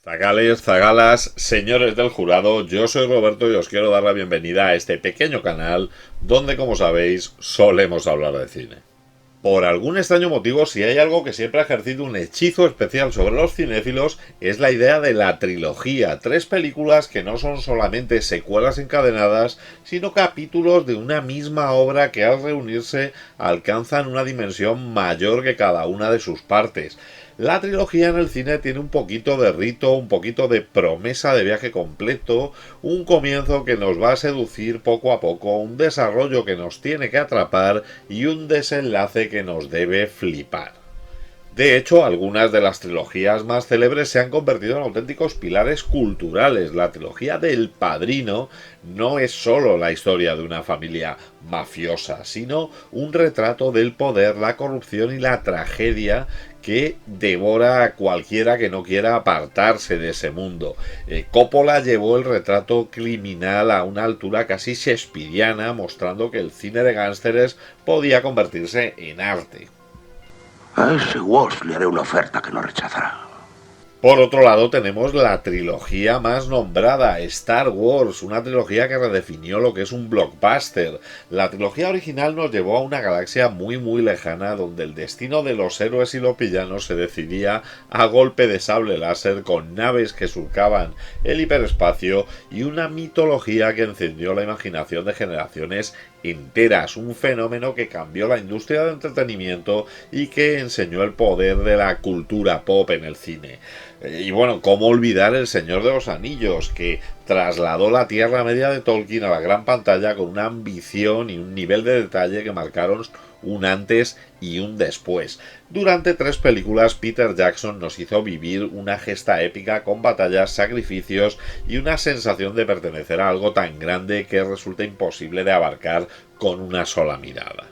Zagales, zagalas, señores del jurado, yo soy Roberto y os quiero dar la bienvenida a este pequeño canal donde, como sabéis, solemos hablar de cine. Por algún extraño motivo, si hay algo que siempre ha ejercido un hechizo especial sobre los cinéfilos, es la idea de la trilogía. Tres películas que no son solamente secuelas encadenadas, sino capítulos de una misma obra que al reunirse alcanzan una dimensión mayor que cada una de sus partes. La trilogía en el cine tiene un poquito de rito, un poquito de promesa de viaje completo, un comienzo que nos va a seducir poco a poco, un desarrollo que nos tiene que atrapar y un desenlace que nos debe flipar. De hecho, algunas de las trilogías más célebres se han convertido en auténticos pilares culturales. La trilogía del Padrino no es solo la historia de una familia mafiosa, sino un retrato del poder, la corrupción y la tragedia que devora a cualquiera que no quiera apartarse de ese mundo. Coppola llevó el retrato criminal a una altura casi shakespeariana, mostrando que el cine de gángsteres podía convertirse en arte. A ese Walsh le haré una oferta que no rechazará. Por otro lado tenemos la trilogía más nombrada, Star Wars, una trilogía que redefinió lo que es un blockbuster. La trilogía original nos llevó a una galaxia muy lejana donde el destino de los héroes y los villanos se decidía a golpe de sable láser con naves que surcaban el hiperespacio y una mitología que encendió la imaginación de generaciones enteras, un fenómeno que cambió la industria del entretenimiento y que enseñó el poder de la cultura pop en el cine. Y bueno, ¿cómo olvidar El Señor de los Anillos, que trasladó la Tierra Media de Tolkien a la gran pantalla con una ambición y un nivel de detalle que marcaron un antes y un después? Durante 3 películas, Peter Jackson nos hizo vivir una gesta épica con batallas, sacrificios y una sensación de pertenecer a algo tan grande que resulta imposible de abarcar con una sola mirada.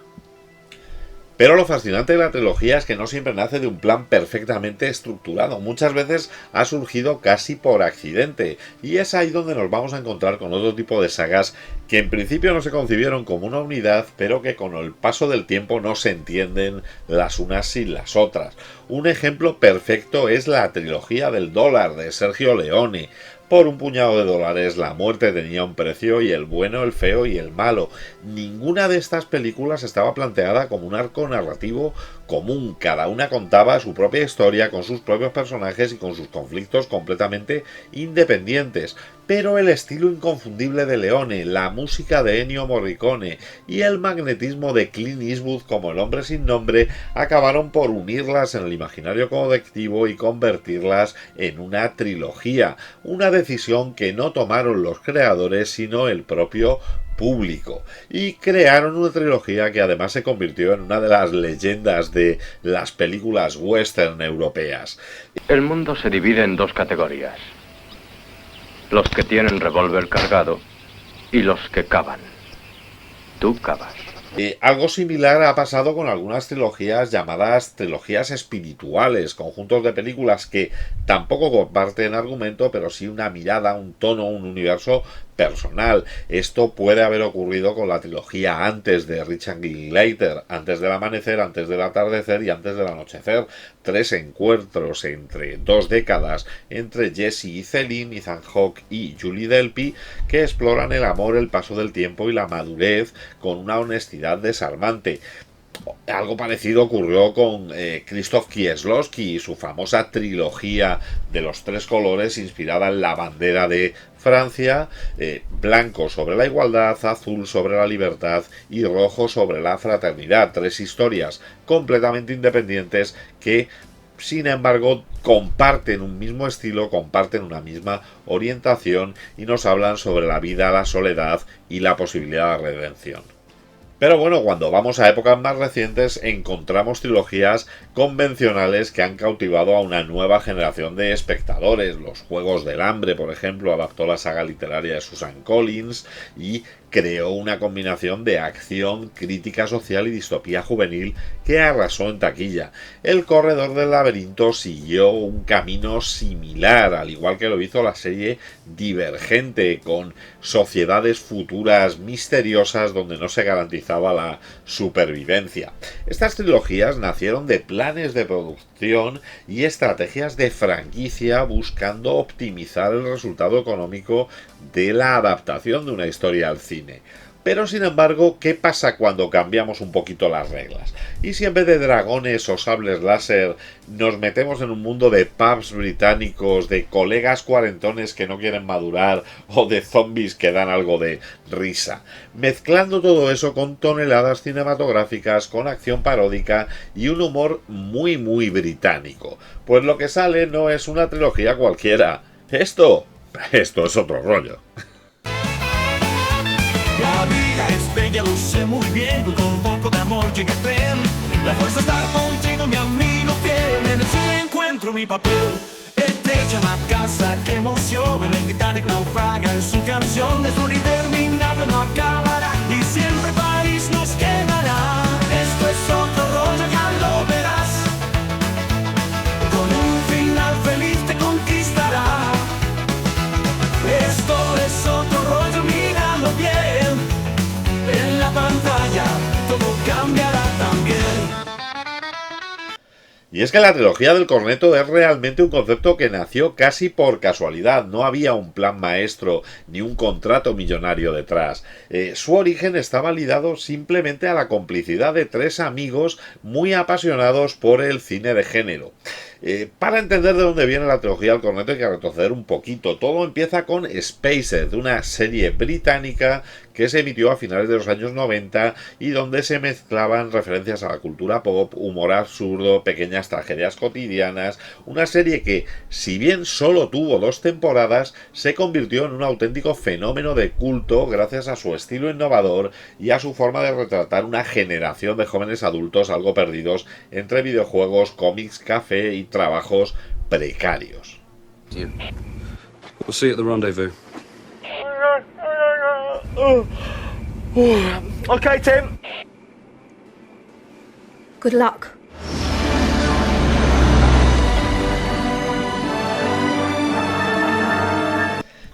Pero lo fascinante de la trilogía es que no siempre nace de un plan perfectamente estructurado. Muchas veces ha surgido casi por accidente. Y es ahí donde nos vamos a encontrar con otro tipo de sagas que en principio no se concibieron como una unidad, pero que con el paso del tiempo no se entienden las unas sin las otras. Un ejemplo perfecto es la trilogía del dólar de Sergio Leone. Por un puñado de dólares la muerte tenía un precio y el bueno, el feo y el malo. Ninguna de estas películas estaba planteada como un arco narrativo común. Cada una contaba su propia historia con sus propios personajes y con sus conflictos completamente independientes. Pero el estilo inconfundible de Leone, la música de Ennio Morricone y el magnetismo de Clint Eastwood como el hombre sin nombre acabaron por unirlas en el imaginario colectivo y convertirlas en una trilogía. Una decisión que no tomaron los creadores sino el propio público, y crearon una trilogía que además se convirtió en una de las leyendas de las películas western europeas. El mundo se divide en 2 categorías: los que tienen revólver cargado y los que cavan. Tú cavas. Algo similar ha pasado con algunas trilogías llamadas trilogías espirituales, conjuntos de películas que tampoco comparten argumento, pero sí una mirada, un tono, un universo personal. Esto puede haber ocurrido con la trilogía antes de Richard Linklater, antes del amanecer, antes del atardecer y antes del anochecer. 3 encuentros entre 2 décadas entre Jesse y Celine, Ethan Hawke y Julie Delpy, que exploran el amor, el paso del tiempo y la madurez con una honestidad desarmante. Algo parecido ocurrió con Krzysztof Kieslowski y su famosa trilogía de los 3 colores inspirada en la bandera de Francia: blanco sobre la igualdad, azul sobre la libertad y rojo sobre la fraternidad. 3 historias completamente independientes que, sin embargo, comparten un mismo estilo, comparten una misma orientación y nos hablan sobre la vida, la soledad y la posibilidad de redención. Pero bueno, cuando vamos a épocas más recientes encontramos trilogías convencionales que han cautivado a una nueva generación de espectadores. Los Juegos del Hambre, por ejemplo, adaptó la saga literaria de Susan Collins y creó una combinación de acción, crítica social y distopía juvenil que arrasó en taquilla. El Corredor del Laberinto siguió un camino similar, al igual que lo hizo la serie Divergente, con sociedades futuras misteriosas donde no se garantizaba garantizaba la supervivencia. Estas trilogías nacieron de planes de producción y estrategias de franquicia buscando optimizar el resultado económico de la adaptación de una historia al cine. Pero sin embargo, ¿qué pasa cuando cambiamos un poquito las reglas? ¿Y si en vez de dragones o sables láser nos metemos en un mundo de pubs británicos, de colegas cuarentones que no quieren madurar o de zombies que dan algo de risa? Mezclando todo eso con toneladas cinematográficas, con acción paródica y un humor muy británico. Pues lo que sale no es una trilogía cualquiera. Esto es otro rollo. La vida es bella, lo sé muy bien, con un poco de amor llega el tren. La fuerza está contigo, mi amigo fiel, en el cine encuentro mi papel. Te llama a casa, qué emoción, el Titanic naufraga en su canción. Es un interminable, no acabará, y siempre París nos quedará. Esto es otro rollo, ya lo verás, con un final feliz te conquistará. Esto es otro rollo, míralo bien, en la pantalla todo cambiará también. Y es que la trilogía del corneto es realmente un concepto que nació casi por casualidad, no había un plan maestro ni un contrato millonario detrás. Su origen estaba ligado simplemente a la complicidad de tres amigos muy apasionados por el cine de género. Para entender de dónde viene la trilogía del corneto hay que retroceder un poquito. Todo empieza con Spaced, una serie británica que se emitió a finales de los años 90 y donde se mezclaban referencias a la cultura pop, humor absurdo, pequeñas tragedias cotidianas. Una serie que, si bien solo tuvo 2 temporadas, se convirtió en un auténtico fenómeno de culto gracias a su estilo innovador y a su forma de retratar una generación de jóvenes adultos algo perdidos entre videojuegos, cómics, café y trabajos precarios. We'll see you at the rendezvous. Okay, Tim. Good luck.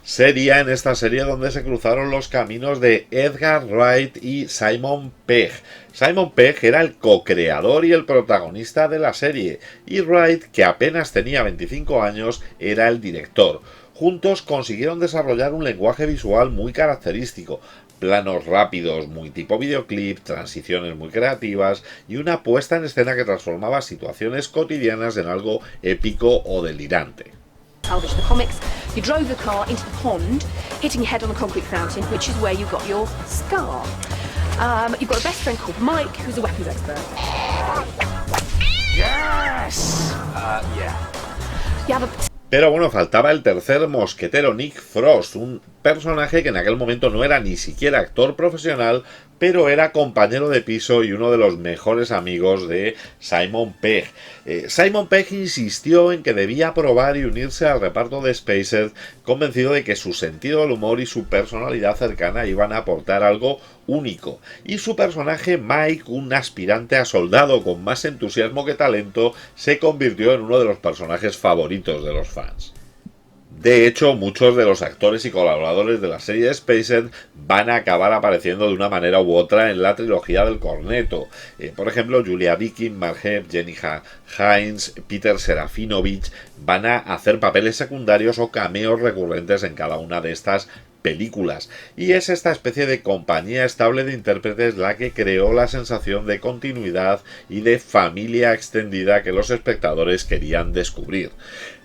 Sería en esta serie donde se cruzaron los caminos de Edgar Wright y Simon Pegg. Simon Pegg era el co-creador y el protagonista de la serie, y Wright, que apenas tenía 25 años, era el director. Juntos consiguieron desarrollar un lenguaje visual muy característico, planos rápidos, muy tipo videoclip, transiciones muy creativas y una puesta en escena que transformaba situaciones cotidianas en algo épico o delirante. Salvage the comics. You drove the car into the pond, hitting your head on the concrete fountain, which is where you got your scar. You've got a best friend called Mike, who's a weapons expert. Yes. Yeah. You have a Pero bueno, faltaba el tercer mosquetero, Nick Frost, un personaje que en aquel momento no era ni siquiera actor profesional, pero era compañero de piso y uno de los mejores amigos de Simon Pegg. Simon Pegg insistió en que debía probar y unirse al reparto de Spaced, convencido de que su sentido del humor y su personalidad cercana iban a aportar algo único. Y su personaje, Mike, un aspirante a soldado con más entusiasmo que talento, se convirtió en uno de los personajes favoritos de los fans. De hecho, muchos de los actores y colaboradores de la serie Spaced van a acabar apareciendo de una manera u otra en la trilogía del corneto. Por ejemplo, Julia Viking, Mark Hebb, Jenny Hines, Peter Serafinovich van a hacer papeles secundarios o cameos recurrentes en cada una de estas películas, y es esta especie de compañía estable de intérpretes la que creó la sensación de continuidad y de familia extendida que los espectadores querían descubrir.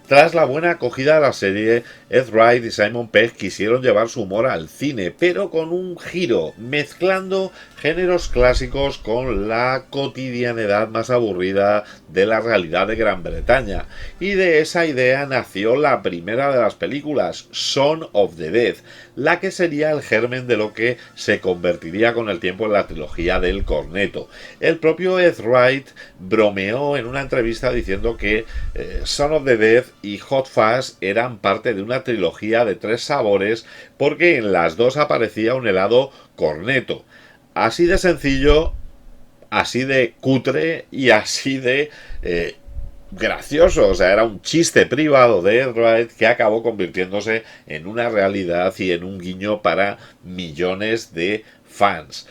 Tras la buena acogida de la serie, Ed Wright y Simon Pegg quisieron llevar su humor al cine, pero con un giro, mezclando géneros clásicos con la cotidianidad más aburrida de la realidad de Gran Bretaña. Y de esa idea nació la primera de las películas, Son of the Dead, la que sería el germen de lo que se convertiría con el tiempo en la trilogía del corneto. El propio Ed Wright bromeó en una entrevista diciendo que Son of the Dead y Hot Fuzz eran parte de una trilogía de 3 sabores porque en las dos aparecía un helado corneto. Así de sencillo, así de cutre y así de gracioso. O sea, era un chiste privado de Ed Wright que acabó convirtiéndose en una realidad y en un guiño para millones de fans.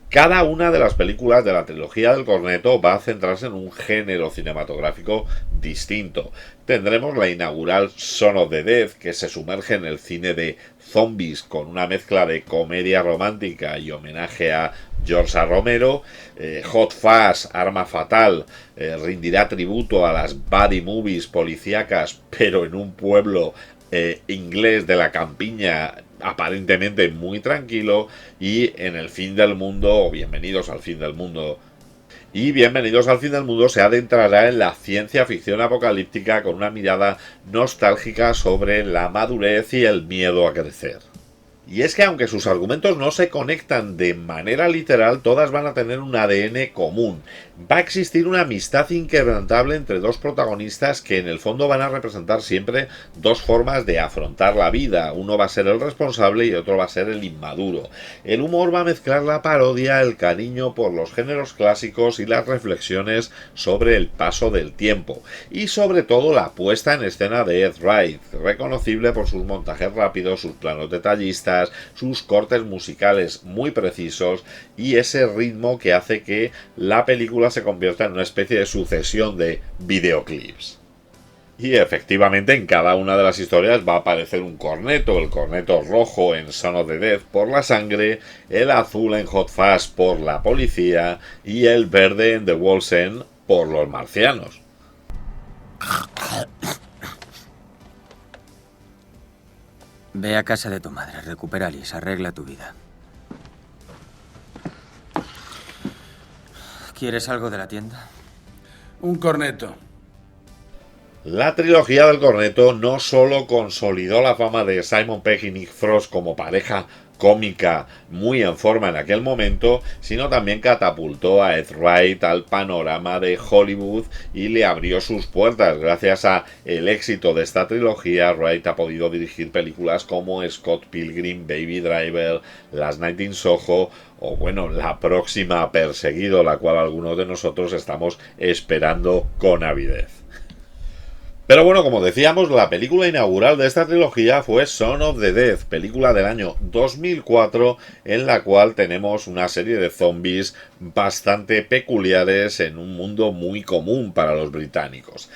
Cada una de las películas de la trilogía del Corneto va a centrarse en un género cinematográfico distinto. Tendremos la inaugural Son of the Dead, que se sumerge en el cine de zombies con una mezcla de comedia romántica y homenaje a George A. Romero. Hot Fuzz, Arma Fatal, rendirá tributo a las buddy movies policíacas, pero en un pueblo inglés de la campiña aparentemente muy tranquilo. Y en El fin del mundo, o Bienvenidos al fin del mundo, se adentrará en la ciencia ficción apocalíptica con una mirada nostálgica sobre la madurez y el miedo a crecer. Y es que aunque sus argumentos no se conectan de manera literal, todas van a tener un ADN común. Va a existir una amistad inquebrantable entre dos protagonistas que en el fondo van a representar siempre dos formas de afrontar la vida. Uno va a ser el responsable y otro va a ser el inmaduro. El humor va a mezclar la parodia, el cariño por los géneros clásicos y las reflexiones sobre el paso del tiempo. Y sobre todo la puesta en escena de Ed Wright, reconocible por sus montajes rápidos, sus planos detallistas, sus cortes musicales muy precisos y ese ritmo que hace que la película se convierta en una especie de sucesión de videoclips. Y efectivamente en cada una de las historias va a aparecer un corneto: el corneto rojo en Son of the Dead por la sangre, el azul en Hot Fuzz por la policía y el verde en The World's End por los marcianos. Ve a casa de tu madre, recupera a Liz, arregla tu vida. ¿Quieres algo de la tienda? Un corneto. La trilogía del Corneto no solo consolidó la fama de Simon Pegg y Nick Frost como pareja cómica muy en forma en aquel momento, sino también catapultó a Ed Wright al panorama de Hollywood y le abrió sus puertas. Gracias a el éxito de esta trilogía, Wright ha podido dirigir películas como Scott Pilgrim, Baby Driver, Last Night in Soho o bueno, la próxima Perseguido, la cual algunos de nosotros estamos esperando con avidez. Pero bueno, como decíamos, la película inaugural de esta trilogía fue Son of the Dead, película del año 2004, en la cual tenemos una serie de zombies bastante peculiares en un mundo muy común para los británicos.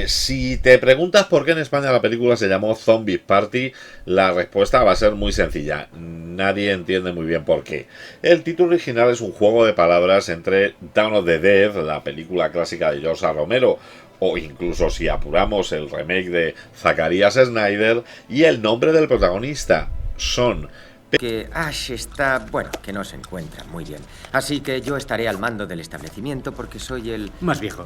Si te preguntas por qué en España la película se llamó Zombie Party, la respuesta va a ser muy sencilla. Nadie entiende muy bien por qué. El título original es un juego de palabras entre Dawn of the Dead, la película clásica de George A. Romero, o incluso si apuramos el remake de Zacarías Snyder, y el nombre del protagonista, Son. Que Ash está, bueno, que no se encuentra muy bien. Así que yo estaré al mando del establecimiento porque soy el... Más viejo.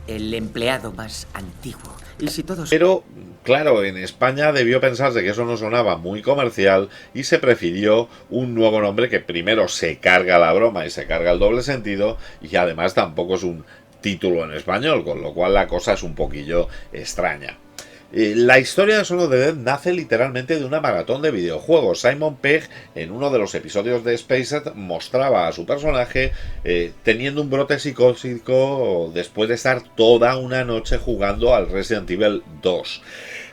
El empleado más antiguo. Y si todos... Pero, claro, en España debió pensarse que eso no sonaba muy comercial y se prefirió un nuevo nombre que primero se carga la broma y se carga el doble sentido, y además tampoco es un título en español, con lo cual la cosa es un poquillo extraña. La historia de Son of the Dead nace literalmente de una maratón de videojuegos. Simon Pegg, en uno de los episodios de Spaced, mostraba a su personaje teniendo un brote psicótico después de estar toda una noche jugando al Resident Evil 2.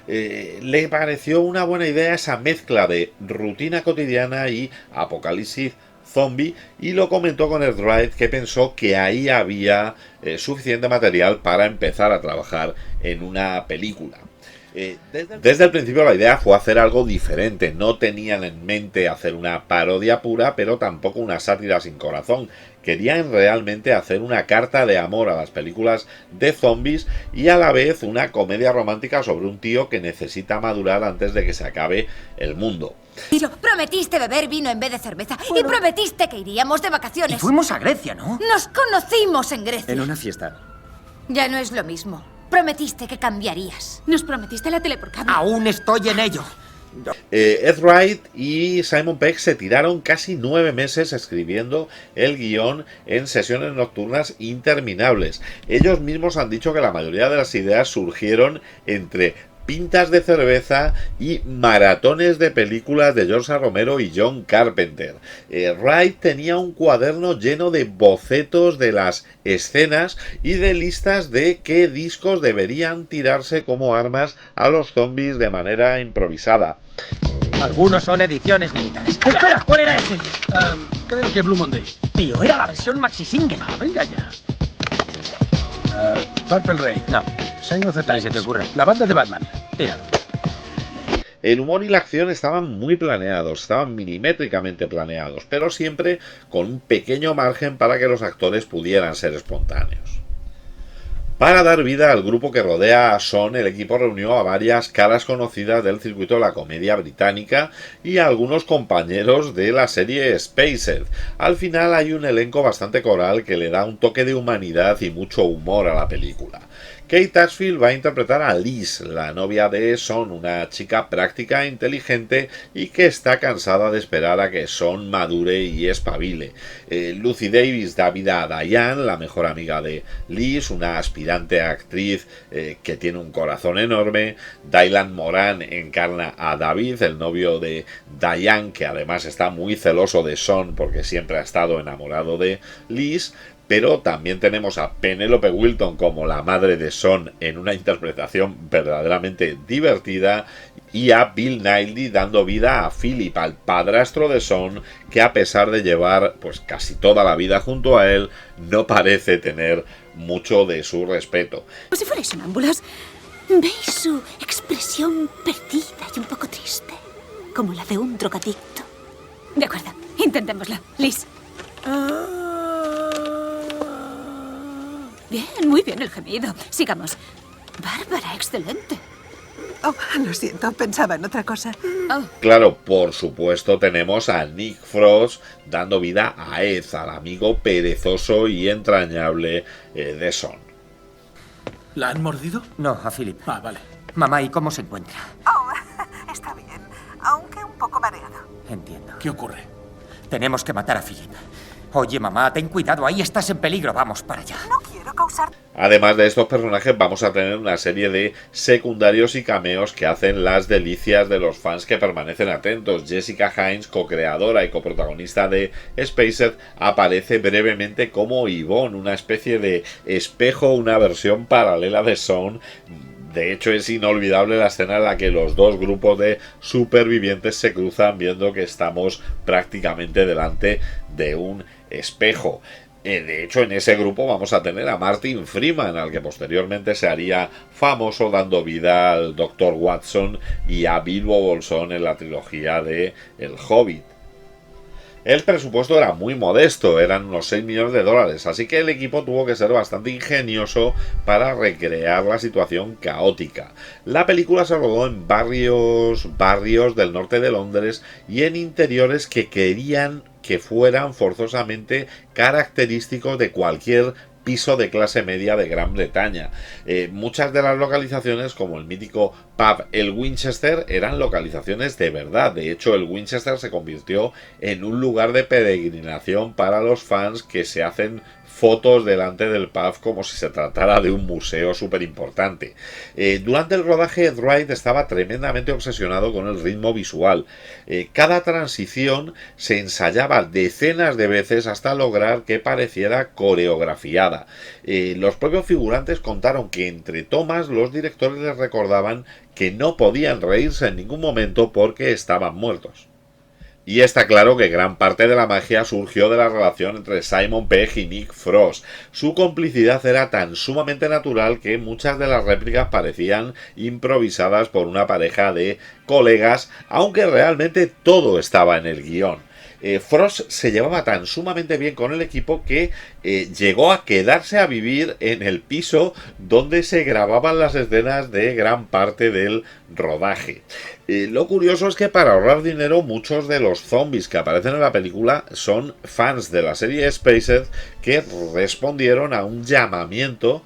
Le pareció una buena idea esa mezcla de rutina cotidiana y apocalipsis zombie, y lo comentó con Ed Wright, que pensó que ahí había suficiente material para empezar a trabajar en una película. Desde el principio la idea fue hacer algo diferente. No tenían en mente hacer una parodia pura, pero tampoco una sátira sin corazón. Querían realmente hacer una carta de amor a las películas de zombies y a la vez una comedia romántica sobre un tío que necesita madurar antes de que se acabe el mundo. Pero prometiste beber vino en vez de cerveza, y prometiste que iríamos de vacaciones. Y fuimos a Grecia, ¿no? Nos conocimos en Grecia. En una fiesta. Ya no es lo mismo. Prometiste que cambiarías. Nos prometiste la tele por cable. Aún estoy en ello. Ed Wright y Simon Pegg se tiraron casi 9 meses escribiendo el guión en sesiones nocturnas interminables. Ellos mismos han dicho que la mayoría de las ideas surgieron entre pintas de cerveza y maratones de películas de George A. Romero y John Carpenter. Wright tenía un cuaderno lleno de bocetos de las escenas y de listas de qué discos deberían tirarse como armas a los zombies de manera improvisada. Algunos son ediciones limitadas. Espera, ¿cuál era ese? Creo que Blue Monday. Tío, era la versión maxi single. Venga ya. Purple Rain. No, Sign of the ni Times. se te ocurre. La banda de Batman. Tira. El humor y la acción estaban muy planeados, estaban milimétricamente planeados, pero siempre con un pequeño margen para que los actores pudieran ser espontáneos. Para dar vida al grupo que rodea a Son, el equipo reunió a varias caras conocidas del circuito de la comedia británica y a algunos compañeros de la serie Spaced. Al final hay un elenco bastante coral que le da un toque de humanidad y mucho humor a la película. Kate Ashfield va a interpretar a Liz, la novia de Son, una chica práctica e inteligente y que está cansada de esperar a que Son madure y espabile. Lucy Davis da vida a Diane, la mejor amiga de Liz, una aspirante actriz que tiene un corazón enorme. Dylan Moran encarna a David, el novio de Diane, que además está muy celoso de Son porque siempre ha estado enamorado de Liz. Pero también tenemos a Penelope Wilton como la madre de Son en una interpretación verdaderamente divertida y a Bill Nighy dando vida a Philip, al padrastro de Son, que a pesar de llevar pues casi toda la vida junto a él, no parece tener mucho de su respeto. Como si fuerais sonámbulos. ¿Veis su expresión perdida y un poco triste? Como la de un drogadicto. De acuerdo, intentémoslo. Liz. Bien, muy bien el gemido. Sigamos. Bárbara, excelente. Oh, lo siento, pensaba en otra cosa. Oh, Claro, por supuesto tenemos a Nick Frost dando vida a Ed, al amigo perezoso y entrañable de Son. ¿La han mordido? No, a Philip. Ah, vale. Mamá, ¿y cómo se encuentra? Oh, está bien, aunque un poco mareado. Entiendo. ¿Qué ocurre? Tenemos que matar a Philip. Oye, mamá, ten cuidado, ahí estás en peligro. Vamos para allá. No quiero causar... Además de estos personajes vamos a tener una serie de secundarios y cameos que hacen las delicias de los fans que permanecen atentos. Jessica Hines, co-creadora y coprotagonista de Spaced, aparece brevemente como Yvonne, una especie de espejo, una versión paralela de Son. De hecho, es inolvidable la escena en la que los dos grupos de supervivientes se cruzan viendo que estamos prácticamente delante de un espejo. De hecho, en ese grupo vamos a tener a Martin Freeman, al que posteriormente se haría famoso dando vida al Dr. Watson y a Bilbo Bolsón en la trilogía de El Hobbit. El presupuesto era muy modesto, eran unos 6 millones de dólares, así que el equipo tuvo que ser bastante ingenioso para recrear la situación caótica. La película se rodó en barrios del norte de Londres y en interiores que querían que fueran forzosamente característicos de cualquier piso de clase media de Gran Bretaña. Muchas de las localizaciones, como el mítico pub El Winchester, eran localizaciones de verdad. De hecho, el Winchester se convirtió en un lugar de peregrinación para los fans que se hacen fotos delante del pub como si se tratara de un museo súper importante. Durante el rodaje, Ed Wright estaba tremendamente obsesionado con el ritmo visual. Cada transición se ensayaba decenas de veces hasta lograr que pareciera coreografiada. Los propios figurantes contaron que entre tomas los directores les recordaban que no podían reírse en ningún momento porque estaban muertos. Y está claro que gran parte de la magia surgió de la relación entre Simon Pegg y Nick Frost. Su complicidad era tan sumamente natural que muchas de las réplicas parecían improvisadas por una pareja de colegas, aunque realmente todo estaba en el guión. Frost se llevaba tan sumamente bien con el equipo que llegó a quedarse a vivir en el piso donde se grababan las escenas de gran parte del rodaje. Lo curioso es que para ahorrar dinero muchos de los zombies que aparecen en la película son fans de la serie Spaced que respondieron a un llamamiento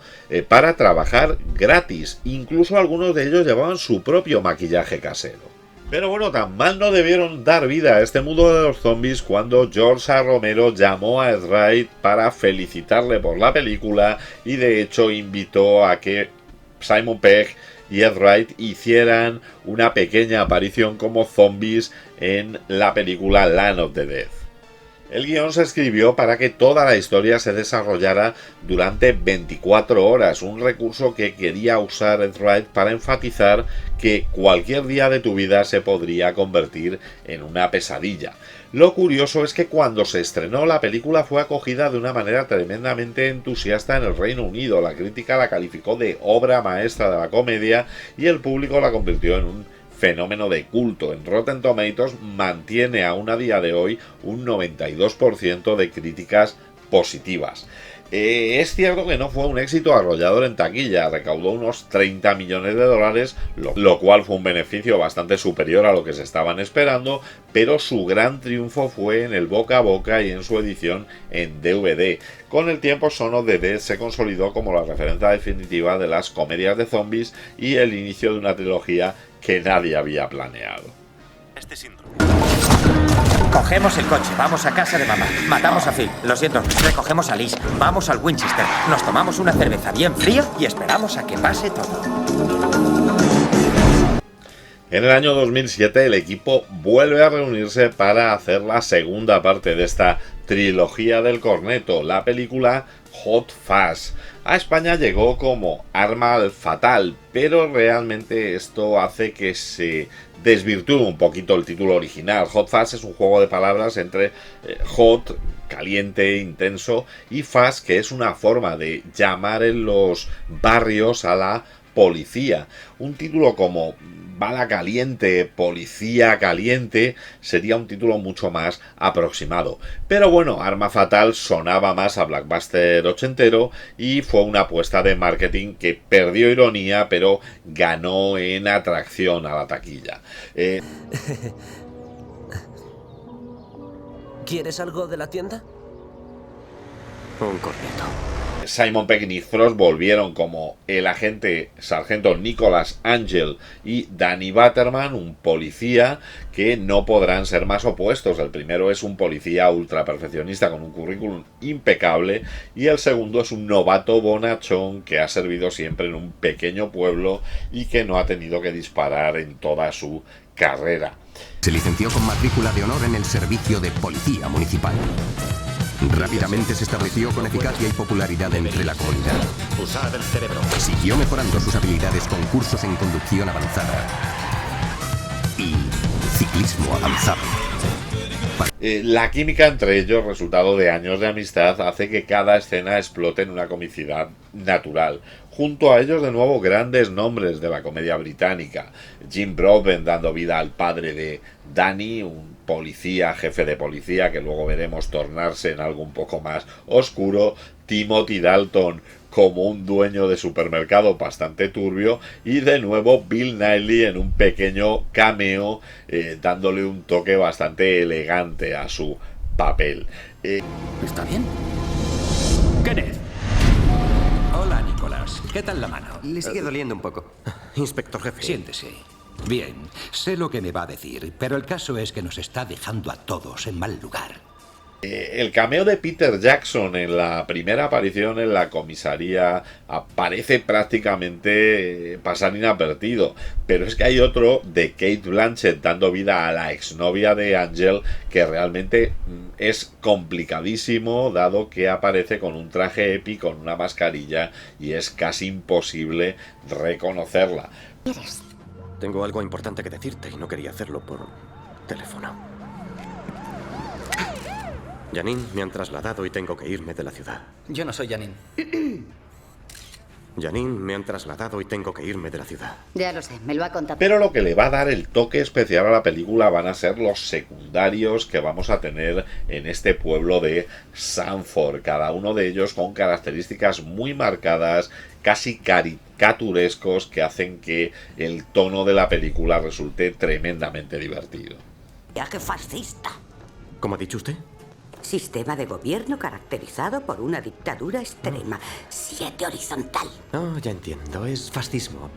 para trabajar gratis. Incluso algunos de ellos llevaban su propio maquillaje casero. Pero bueno, tan mal no debieron dar vida a este mundo de los zombies cuando George A. Romero llamó a Ed Wright para felicitarle por la película y de hecho invitó a que Simon Pegg y Ed Wright hicieran una pequeña aparición como zombies en la película Land of the Dead. El guión se escribió para que toda la historia se desarrollara durante 24 horas, un recurso que quería usar Ed Wright para enfatizar que cualquier día de tu vida se podría convertir en una pesadilla. Lo curioso es que cuando se estrenó la película fue acogida de una manera tremendamente entusiasta en el Reino Unido. La crítica la calificó de obra maestra de la comedia y el público la convirtió en un fenómeno de culto. En Rotten Tomatoes mantiene aún a día de hoy un 92% de críticas positivas. Es cierto que no fue un éxito arrollador en taquilla, recaudó unos 30 millones de dólares, lo cual fue un beneficio bastante superior a lo que se estaban esperando, pero su gran triunfo fue en el boca a boca y en su edición en DVD. Con el tiempo, Shaun of the Dead se consolidó como la referencia definitiva de las comedias de zombies y el inicio de una trilogía que nadie había planeado. Cogemos el coche, vamos a casa de mamá. Matamos a Phil, lo siento, recogemos a Liz, vamos al Winchester, nos tomamos una cerveza bien fría y esperamos a que pase todo. En el año 2007 el equipo vuelve a reunirse para hacer la segunda parte de esta trilogía del corneto, la película Hot Fuzz. A España llegó como Arma Fatal, pero realmente esto hace que se desvirtúe un poquito el título original. Hot Fuzz es un juego de palabras entre hot, caliente, intenso, y fuzz, que es una forma de llamar en los barrios a la policía. Un título como Bala Caliente, Policía Caliente sería un título mucho más aproximado. Pero bueno, Arma Fatal sonaba más a blockbuster ochentero y fue una apuesta de marketing que perdió ironía, pero ganó en atracción a la taquilla. ¿Quieres algo de la tienda? Un corneto. Simon Pegg y Frost volvieron como el agente sargento Nicholas Angel y Danny Butterman, un policía que no podrán ser más opuestos. El primero es un policía ultra perfeccionista con un currículum impecable y el segundo es un novato bonachón que ha servido siempre en un pequeño pueblo y que no ha tenido que disparar en toda su carrera. Se licenció con matrícula de honor en el servicio de policía municipal. Rápidamente se estableció con eficacia y popularidad entre la comunidad. Usad el cerebro. Siguió mejorando sus habilidades con cursos en conducción avanzada y ciclismo avanzado. La química entre ellos, resultado de años de amistad, hace que cada escena explote en una comicidad natural. Junto a ellos, de nuevo, grandes nombres de la comedia británica. Jim Broadbent dando vida al padre de Danny, un policía, jefe de policía, que luego veremos tornarse en algo un poco más oscuro. Timothy Dalton como un dueño de supermercado bastante turbio, y de nuevo Bill Nighy en un pequeño cameo, dándole un toque bastante elegante a su papel. ¿Está bien? Kenneth. Hola, Nicolás. ¿Qué tal la mano? Le sigue doliendo un poco. Inspector jefe. Siéntese. Bien, sé lo que me va a decir, pero el caso es que nos está dejando a todos en mal lugar. El cameo de Peter Jackson en la primera aparición en la comisaría parece prácticamente pasar inadvertido, pero es que hay otro de Kate Blanchett dando vida a la exnovia de Angel que realmente es complicadísimo, dado que aparece con un traje Epi, con una mascarilla, y es casi imposible reconocerla. Tengo algo importante que decirte y no quería hacerlo por teléfono. Janine me han trasladado y tengo que irme de la ciudad. Yo no soy Janine. Janine me han trasladado y tengo que irme de la ciudad. Ya lo sé, me lo ha contado. Pero lo que le va a dar el toque especial a la película van a ser los secundarios que vamos a tener en este pueblo de Sanford, cada uno de ellos con características muy marcadas, casi caricaturescos, que hacen que el tono de la película resulte tremendamente divertido. Viaje fascista. ¿Cómo ha dicho usted? Sistema de gobierno caracterizado por una dictadura extrema. 7 horizontal. Oh, ya entiendo. Es fascismo.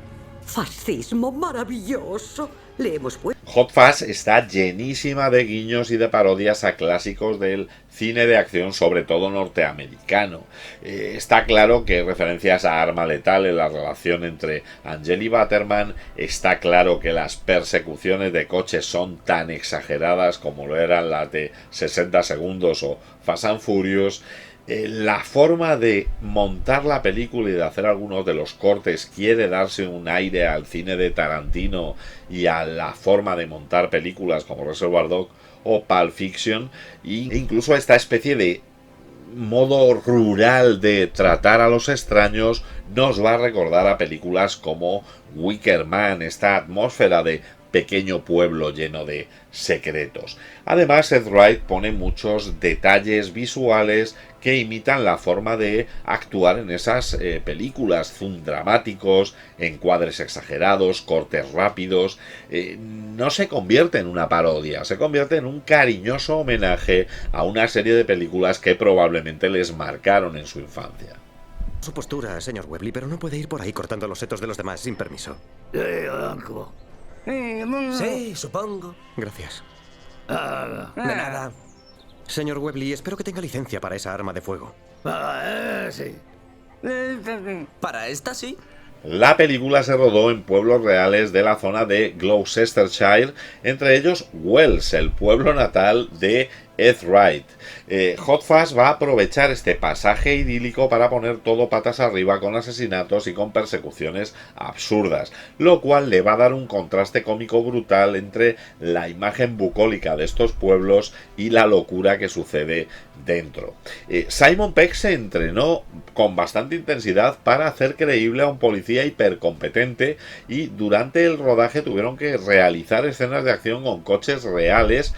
Fascismo maravilloso. Le hemos puesto... Hot Fuzz está llenísima de guiños y de parodias a clásicos del cine de acción, sobre todo norteamericano. Está claro que referencias a Arma Letal en la relación entre Angel y Butterman. Está claro que las persecuciones de coches son tan exageradas como lo eran las de 60 segundos o Fast and Furious. La forma de montar la película y de hacer algunos de los cortes quiere darse un aire al cine de Tarantino y a la forma de montar películas como Reservoir Dogs o Pulp Fiction, e incluso esta especie de modo rural de tratar a los extraños nos va a recordar a películas como Wicker Man, esta atmósfera de pequeño pueblo lleno de secretos. Además, Seth Wright pone muchos detalles visuales que imitan la forma de actuar en esas películas, zoom dramáticos, encuadres exagerados, cortes rápidos. No se convierte en una parodia, se convierte en un cariñoso homenaje a una serie de películas que probablemente les marcaron en su infancia. Su postura, señor Webley, pero no puede ir por ahí cortando los setos de los demás sin permiso. Sí, supongo. Gracias. De nada. Señor Webley, espero que tenga licencia para esa arma de fuego. Sí. Para esta sí. La película se rodó en pueblos reales de la zona de Gloucestershire, entre ellos Wells, el pueblo natal de Ed Wright. Hot Fuzz va a aprovechar este pasaje idílico para poner todo patas arriba con asesinatos y con persecuciones absurdas, lo cual le va a dar un contraste cómico brutal entre la imagen bucólica de estos pueblos y la locura que sucede dentro. Simon Pegg se entrenó con bastante intensidad para hacer creíble a un policía hipercompetente y durante el rodaje tuvieron que realizar escenas de acción con coches reales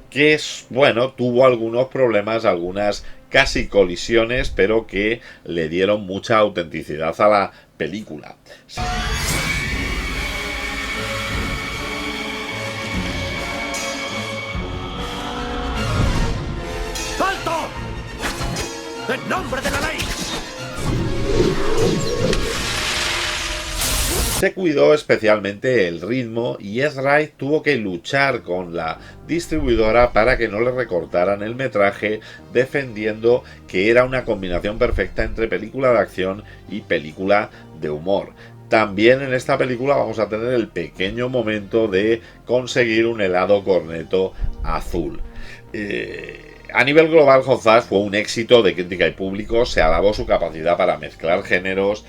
que, bueno, tuvo algunos problemas, algunas casi colisiones, pero que le dieron mucha autenticidad a la película. ¡Alto! ¡En nombre de la ley! Se cuidó especialmente el ritmo y Ed Wright tuvo que luchar con la distribuidora para que no le recortaran el metraje, defendiendo que era una combinación perfecta entre película de acción y película de humor. También en esta película vamos a tener el pequeño momento de conseguir un helado corneto azul. A nivel global, Hot Fuzz fue un éxito de crítica y público. Se alabó su capacidad para mezclar géneros,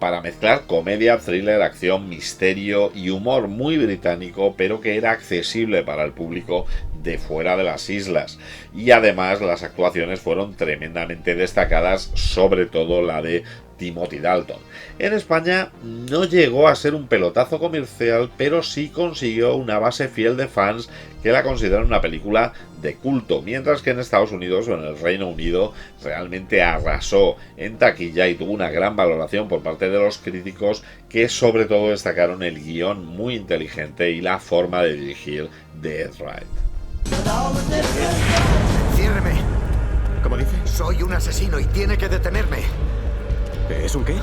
para mezclar comedia, thriller, acción, misterio y humor muy británico, pero que era accesible para el público de fuera de las islas. Y además las actuaciones fueron tremendamente destacadas, sobre todo la de Timothy Dalton. En España no llegó a ser un pelotazo comercial, pero sí consiguió una base fiel de fans que la consideran una película de culto, mientras que en Estados Unidos o en el Reino Unido realmente arrasó en taquilla y tuvo una gran valoración por parte de los críticos, que sobre todo destacaron el guión muy inteligente y la forma de dirigir de Ed Wright. Ciérreme. ¿Cómo dice? Soy un asesino y tiene que detenerme. ¿Es un qué?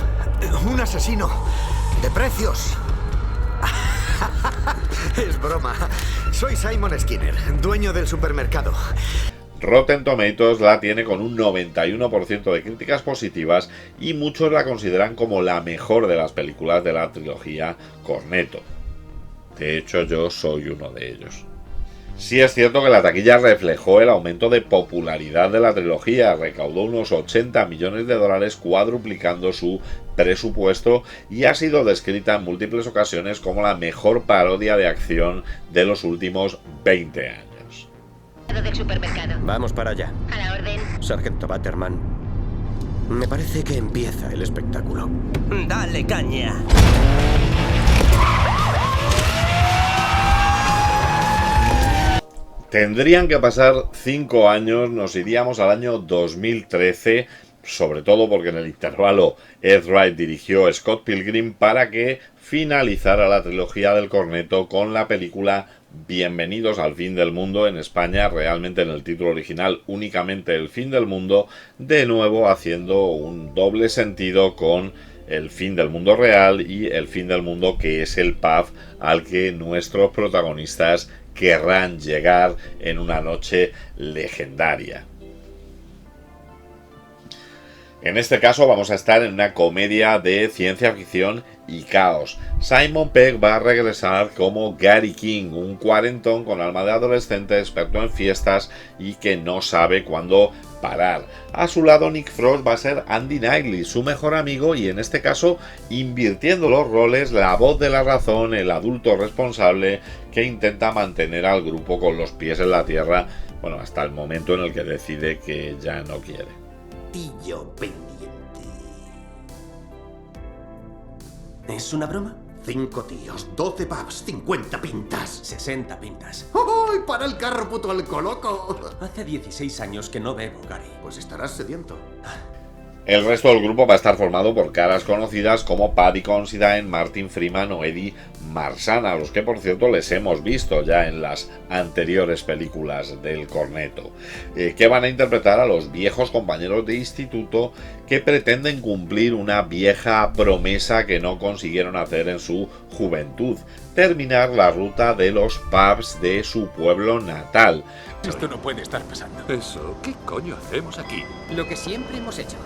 Un asesino de precios. Es broma. Soy Simon Skinner, dueño del supermercado. Rotten Tomatoes la tiene con un 91% de críticas positivas y muchos la consideran como la mejor de las películas de la trilogía Cornetto. De hecho, yo soy uno de ellos. Sí es cierto que la taquilla reflejó el aumento de popularidad de la trilogía, recaudó unos $80 millones, cuadruplicando su presupuesto, y ha sido descrita en múltiples ocasiones como la mejor parodia de acción de los últimos 20 años. Del supermercado. Vamos para allá. A la orden. Sargento Butterman. Me parece que empieza el espectáculo. Dale caña. Tendrían que pasar 5 años, nos iríamos al año 2013, sobre todo porque en el intervalo Ed Wright dirigió Scott Pilgrim para que finalizara la trilogía del Cornetto con la película Bienvenidos al fin del mundo, en España realmente en el título original únicamente El fin del mundo, de nuevo haciendo un doble sentido con el fin del mundo real y el fin del mundo que es el pub al que nuestros protagonistas querrán llegar en una noche legendaria. En este caso vamos a estar en una comedia de ciencia ficción y caos. Simon Pegg va a regresar como Gary King, un cuarentón con alma de adolescente, experto en fiestas y que no sabe cuándo parar. A su lado Nick Frost va a ser Andy Knightley, su mejor amigo, y en este caso invirtiendo los roles, la voz de la razón, el adulto responsable que intenta mantener al grupo con los pies en la tierra, bueno, hasta el momento en el que decide que ya no quiere. Tío pendiente. ¿Es una broma? 5 tíos, 12 pubs, 50 pintas. 60 pintas. ¡Ay, para el carro, puto alcoloco! Hace 16 años que no bebo, Gary. Pues estarás sediento. El resto del grupo va a estar formado por caras conocidas como Paddy Considine, Martin Freeman o Eddie Marsan, a los que por cierto les hemos visto ya en las anteriores películas del Corneto, que van a interpretar a los viejos compañeros de instituto que pretenden cumplir una vieja promesa que no consiguieron hacer en su juventud: terminar la ruta de los pubs de su pueblo natal. Esto no puede estar pasando. Eso, ¿qué coño hacemos aquí? Lo que siempre hemos hecho.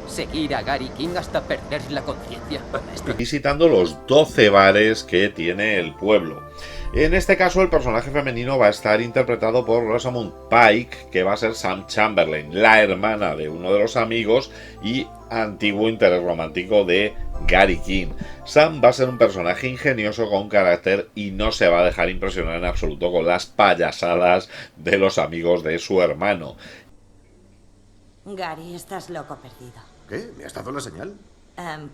Seguir a Gary King hasta perder la conciencia. Visitando los 12 bares que tiene el pueblo. En este caso el personaje femenino va a estar interpretado por Rosamund Pike, que va a ser Sam Chamberlain, la hermana de uno de los amigos y antiguo interés romántico de Gary King. Sam va a ser un personaje ingenioso con carácter y no se va a dejar impresionar en absoluto con las payasadas de los amigos de su hermano. Gary, estás loco perdido. ¿Qué? ¿Me has dado la señal?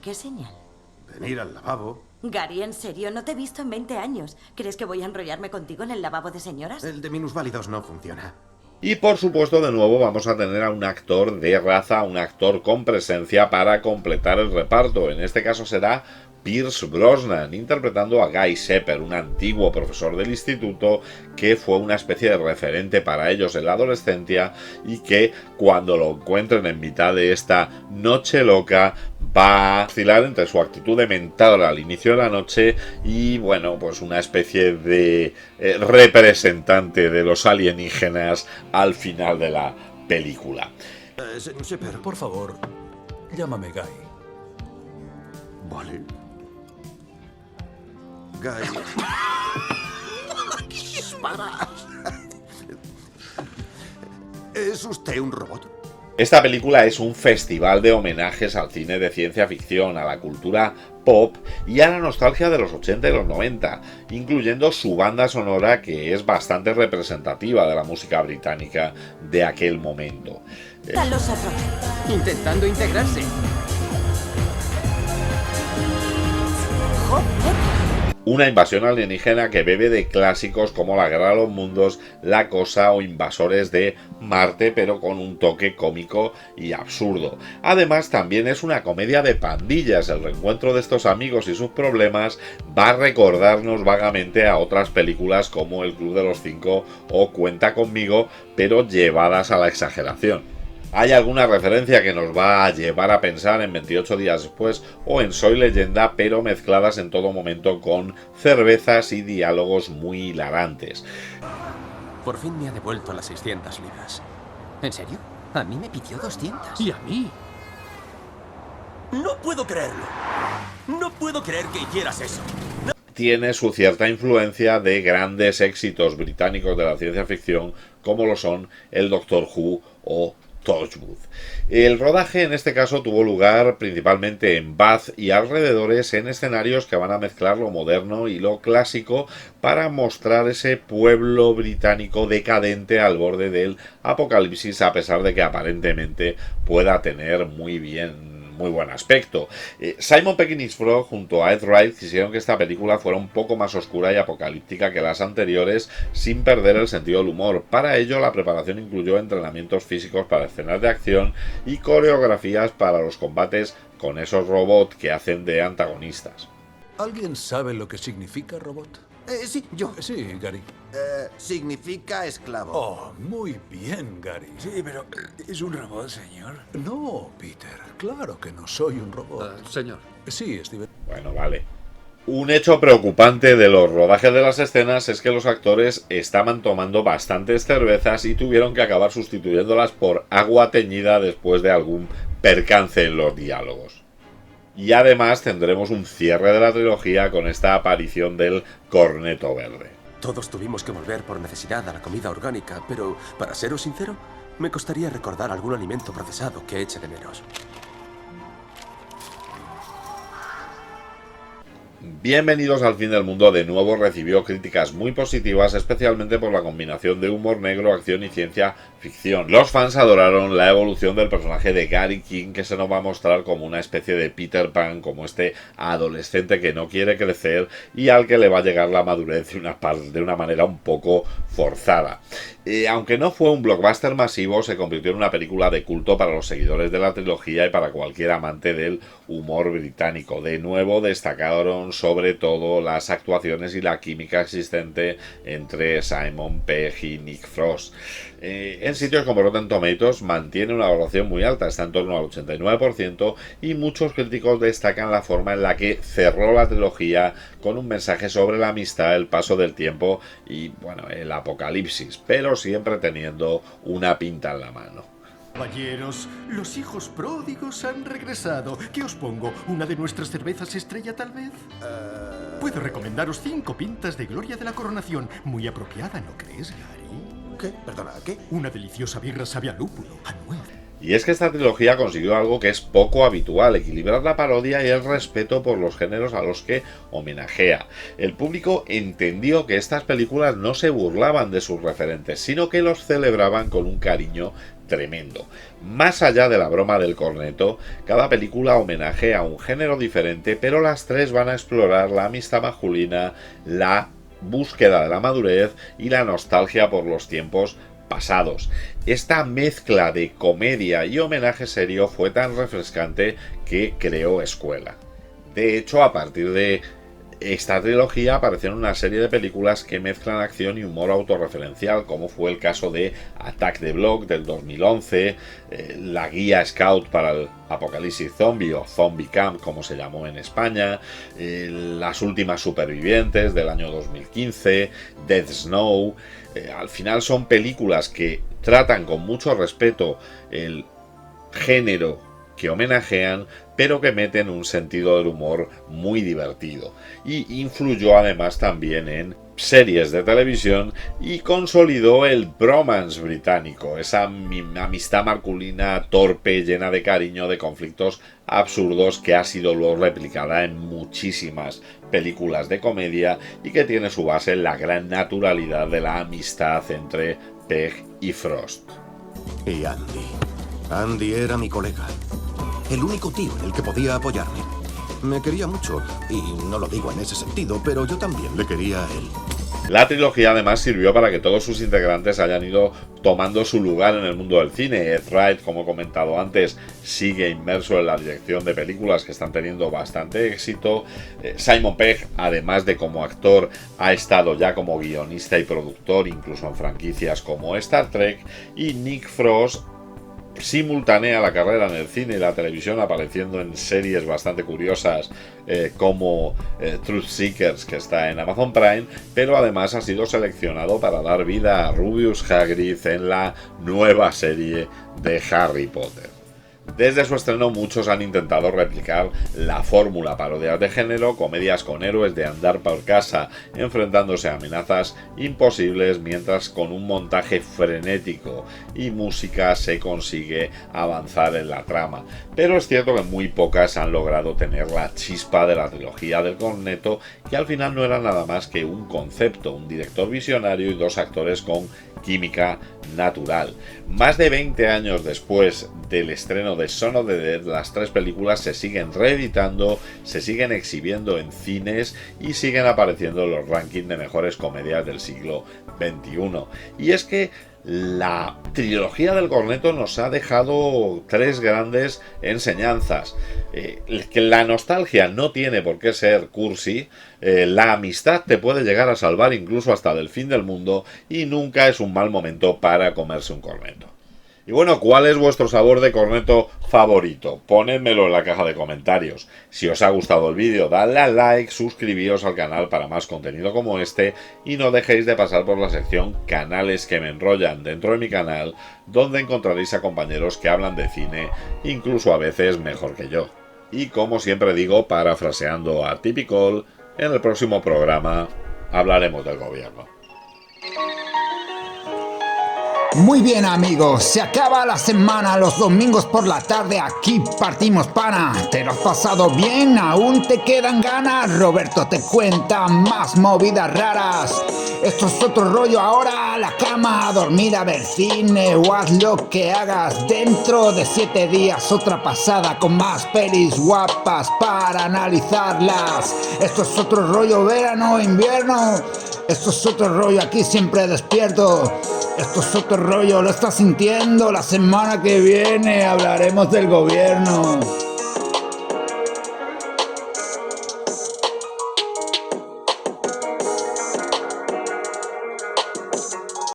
¿Qué señal? Venir al lavabo. Gary, en serio, no te he visto en 20 años. ¿Crees que voy a enrollarme contigo en el lavabo de señoras? El de minusválidos no funciona. Y por supuesto, de nuevo vamos a tener a un actor de raza, un actor con presencia para completar el reparto. En este caso será Pierce Brosnan, interpretando a Guy Shepherd, un antiguo profesor del instituto que fue una especie de referente para ellos en la adolescencia y que cuando lo encuentren en mitad de esta noche loca va a oscilar entre su actitud de mentor al inicio de la noche y, bueno, pues una especie de representante de los alienígenas al final de la película. Shepherd, por favor, llámame Guy. Vale. Guy. ¡Para! ¿Es usted un robot? Esta película es un festival de homenajes al cine de ciencia ficción, a la cultura pop y a la nostalgia de los 80 y los 90, incluyendo su banda sonora que es bastante representativa de la música británica de aquel momento. Los otros, intentando integrarse. Una invasión alienígena que bebe de clásicos como La Guerra de los Mundos, La Cosa o Invasores de Marte, pero con un toque cómico y absurdo. Además, también es una comedia de pandillas. El reencuentro de estos amigos y sus problemas va a recordarnos vagamente a otras películas como El Club de los Cinco o Cuenta Conmigo, pero llevadas a la exageración. Hay alguna referencia que nos va a llevar a pensar en 28 días después o en Soy Leyenda, pero mezcladas en todo momento con cervezas y diálogos muy hilarantes. Por fin me ha devuelto las 600 libras. ¿En serio? A mí me pidió 200. ¿Y a mí? No puedo creerlo. No puedo creer que hicieras eso. Tiene su cierta influencia de grandes éxitos británicos de la ciencia ficción como lo son el Doctor Who o Torchwood. El rodaje en este caso tuvo lugar principalmente en Bath y alrededores, en escenarios que van a mezclar lo moderno y lo clásico para mostrar ese pueblo británico decadente al borde del apocalipsis, a pesar de que aparentemente pueda tener muy buen aspecto. Simon Pegg y Nick Frost junto a Ed Wright quisieron que esta película fuera un poco más oscura y apocalíptica que las anteriores, sin perder el sentido del humor. Para ello, la preparación incluyó entrenamientos físicos para escenas de acción y coreografías para los combates con esos robots que hacen de antagonistas. ¿Alguien sabe lo que significa robot? Sí, yo. Sí, Gary. Significa esclavo. Oh, muy bien, Gary. Sí, pero ¿es un robot, señor? No, Peter. Claro que no soy un robot. Señor. Sí, Steven. Bueno, vale. Un hecho preocupante de los rodajes de las escenas es que los actores estaban tomando bastantes cervezas y tuvieron que acabar sustituyéndolas por agua teñida después de algún percance en los diálogos. Y además tendremos un cierre de la trilogía con esta aparición del corneto verde. Todos tuvimos que volver por necesidad a la comida orgánica, pero, para seros sincero, me costaría recordar algún alimento procesado que eche de menos. Bienvenidos al fin del mundo de nuevo recibió críticas muy positivas, especialmente por la combinación de humor negro, acción y ciencia ficción. Los fans adoraron la evolución del personaje de Gary King, que se nos va a mostrar como una especie de Peter Pan, como este adolescente que no quiere crecer y al que le va a llegar la madurez de una manera un poco forzada. Aunque no fue un blockbuster masivo, se convirtió en una película de culto para los seguidores de la trilogía y para cualquier amante del humor británico. De nuevo destacaron sobre todo las actuaciones y la química existente entre Simon Pegg y Nick Frost. En sitios como Rotten Tomatoes mantiene una valoración muy alta, está en torno al 89%, y muchos críticos destacan la forma en la que cerró la trilogía con un mensaje sobre la amistad, el paso del tiempo y, bueno, el apocalipsis, pero siempre teniendo una pinta en la mano. Caballeros, los hijos pródigos han regresado. ¿Qué os pongo? ¿Una de nuestras cervezas estrella, tal vez? Puedo recomendaros 5 pintas de Gloria de la Coronación. Muy apropiada, ¿no crees, Gary? ¿Qué? Perdona, ¿qué? Una deliciosa birra sabe a lúpulo, a nuez. Y es que esta trilogía consiguió algo que es poco habitual, equilibrar la parodia y el respeto por los géneros a los que homenajea. El público entendió que estas películas no se burlaban de sus referentes, sino que los celebraban con un cariño tremendo. Más allá de la broma del corneto, cada película homenajea a un género diferente, pero las tres van a explorar la amistad masculina, la búsqueda de la madurez y la nostalgia por los tiempos pasados. Esta mezcla de comedia y homenaje serio fue tan refrescante que creó escuela. De hecho, a partir de esta trilogía aparecieron una serie de películas que mezclan acción y humor autorreferencial, como fue el caso de Attack the Block del 2011, la guía Scout para el Apocalipsis Zombie o Zombie Camp como se llamó en España, Las últimas supervivientes del año 2015, Death Snow. Al final son películas que tratan con mucho respeto el género que homenajean, pero que meten un sentido del humor muy divertido. Y influyó además también en series de televisión y consolidó el bromance británico, esa amistad masculina torpe, llena de cariño, de conflictos absurdos, que ha sido luego replicada en muchísimas películas de comedia y que tiene su base en la gran naturalidad de la amistad entre Pegg y Frost. Y Andy. Andy era mi colega. El único tío en el que podía apoyarme. Me quería mucho, y no lo digo en ese sentido, pero yo también le quería a él. La trilogía además sirvió para que todos sus integrantes hayan ido tomando su lugar en el mundo del cine. Ed Wright, como he comentado antes, sigue inmerso en la dirección de películas que están teniendo bastante éxito. Simon Pegg, además de como actor, ha estado ya como guionista y productor, incluso en franquicias como Star Trek. Y Nick Frost simultanea la carrera en el cine y la televisión, apareciendo en series bastante curiosas como Truth Seekers, que está en Amazon Prime, pero además ha sido seleccionado para dar vida a Rubius Hagrid en la nueva serie de Harry Potter. Desde su estreno muchos han intentado replicar la fórmula: parodias de género, comedias con héroes de andar por casa enfrentándose a amenazas imposibles, mientras con un montaje frenético y música se consigue avanzar en la trama. Pero es cierto que muy pocas han logrado tener la chispa de la trilogía del corneto, que al final no era nada más que un concepto, un director visionario y dos actores con química natural. Más de 20 años después del estreno de Shaun of the Dead, las tres películas se siguen reeditando, se siguen exhibiendo en cines y siguen apareciendo en los rankings de mejores comedias del siglo XXI. Y es que La trilogía del Corneto nos ha dejado 3 grandes enseñanzas. Que la nostalgia no tiene por qué ser cursi, la amistad te puede llegar a salvar incluso hasta del fin del mundo y nunca es un mal momento para comerse un corneto. Y bueno, ¿cuál es vuestro sabor de corneto favorito? Ponedmelo en la caja de comentarios. Si os ha gustado el vídeo, dadle a like, suscribíos al canal para más contenido como este y no dejéis de pasar por la sección Canales que me enrollan dentro de mi canal, donde encontraréis a compañeros que hablan de cine, incluso a veces mejor que yo. Y como siempre digo, parafraseando a Typical, en el próximo programa hablaremos del gobierno. Muy bien amigos, se acaba la semana, los domingos por la tarde aquí partimos pana. ¿Te lo has pasado bien? ¿Aún te quedan ganas? Roberto te cuenta más movidas raras. Esto es otro rollo, ahora a la cama, a dormir, a ver cine o haz lo que hagas. Dentro de 7 días otra pasada con más pelis guapas para analizarlas. Esto es otro rollo, verano, invierno. Esto es otro rollo, aquí siempre despierto. Esto es otro rollo, lo estás sintiendo. La semana que viene hablaremos del gobierno.